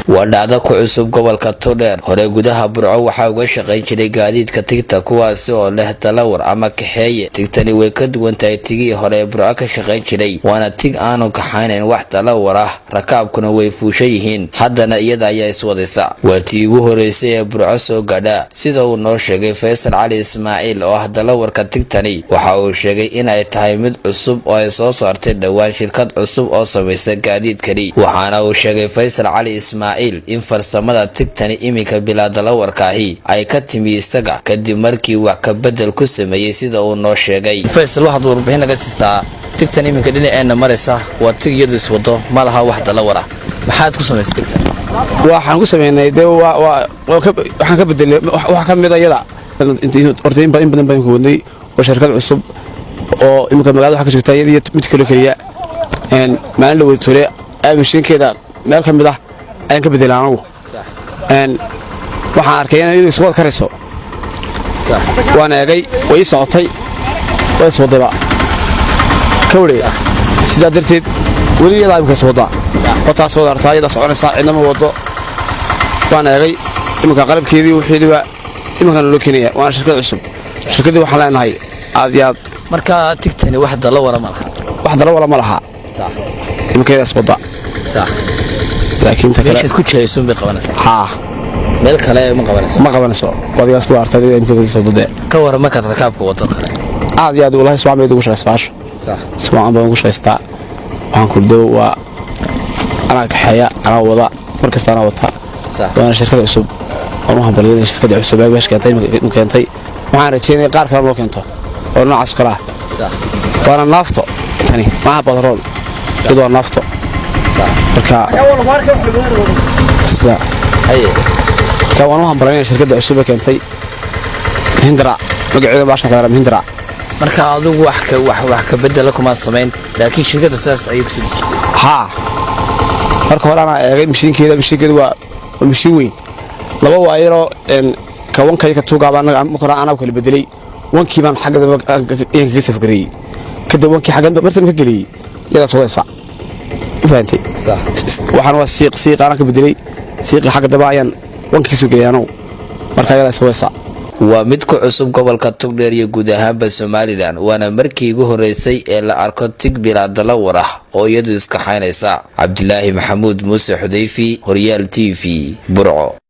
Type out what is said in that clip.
wadhacda ku cusub gobolka Togdheer hore gudaha Burco waxa uga shaqayn jiray gaadiidka tigta kuwaas oo leh dalawar ama kaxeeye tigtani way ka duwan tahay tigii hore Burco ka shaqayn jiray waana tig aanu kaxaynayn wax dalawar ah rakaabkuna way fuushan yihiin haddana iyada ayaa iswadaysa waa tii ugu horeysay ee Burco soo gaadha sida uu noo sheegay Faysal Cali Ismaaciil oo ah dalawarka tigtani waxa uu sheegay in ay tahay mid cusub oo ay soo saartay dhawaan shirkad cusub oo sameysay gaadiidkani waxaana uu sheegay Faysal Cali Ismaaciil in farsamada tigtani iminka bilaa dalawarkaahi ay ka timi isaga kadib markii wax ka bedel ku sameeyay sida uu noo sheegay Faysal waxaad warbixin naga siistaa tigtani iminka dhinaceena maraysa waa tig iyadu iswado ma laha wax dalawar ah maxaad ku samaysay tigtani waxaan ku sameynay waxaan ka bedelay wax ka mid ah iyada ordayn badan baan ku wadnay oo shirkad cusub oo iminka magaalada waxa ka jirta iyada mid kaliya maalin la wada tore ay mishiinkeeda meel ka mid ah ayaan ka bedelay anagu waxaan arkay inay iswad karayso waan eegay way socotay way iswadaba kawri sida darteed wali iyada ay ka socda wata soo dartaa iyada soconaysa cidnama wado waan eegay iminka qalabkeedii wixii iminka loo keenay waan shirkad cusub shirkadii waxaan leenahay aad iyo aad marka tigtani wax dalawar ma laha صح iminka iswada صح laakiin ta kale ku jeeysun bay qabanaysaa ha meel kale ma qabanayso wadigaas ku artay iminka soo dad ka war ma ka rakaabka wado kale aad iyo aad wallahi Soomaaliyeed ugu shaqeystaa صح Soomaaliyeed ugu shaqeystaa waxaan ku dhow waa ana kaxaya ana wada markasta ana wata صح waana shirkad cusub oo waxaan baliyay shirkad cusub ay weesh keentay waxaan rajeynay qaar kale loo keento oo noocaas kala صح waana naafto tani ma badrool sidoo naafto marka صح haye ka waxaan baliyay shirkad cusub ay keentay Hindra magaceeda baasha kala Hindra marka adigu wax ka bedel kuma sameyn laakiin shirkadda saas ay ku soo ha marka hore ana eegay mishiinkeeda waa mishiin weyn laba waayiro ka wankay ka tuuga baan anaga kala bedelay wankii baan xagga ka safgaray kadib wankii xagga martan ka galiyay iyada soo faantay صح waxaan waa siiq ana ka bedelay siiqi xagga dabaayaan wankii soo galiyano marka iyada soo waa mid ku cusub gobolka Togdheer iyo guud ahaanba Somaliland waana markii ugu horeysay ee la arko tig bilaa dalawar ah oo iyadu iska xaynaysa Cabdilaahi Maxamuud Muuse Xudayfi Horyaal TV Burco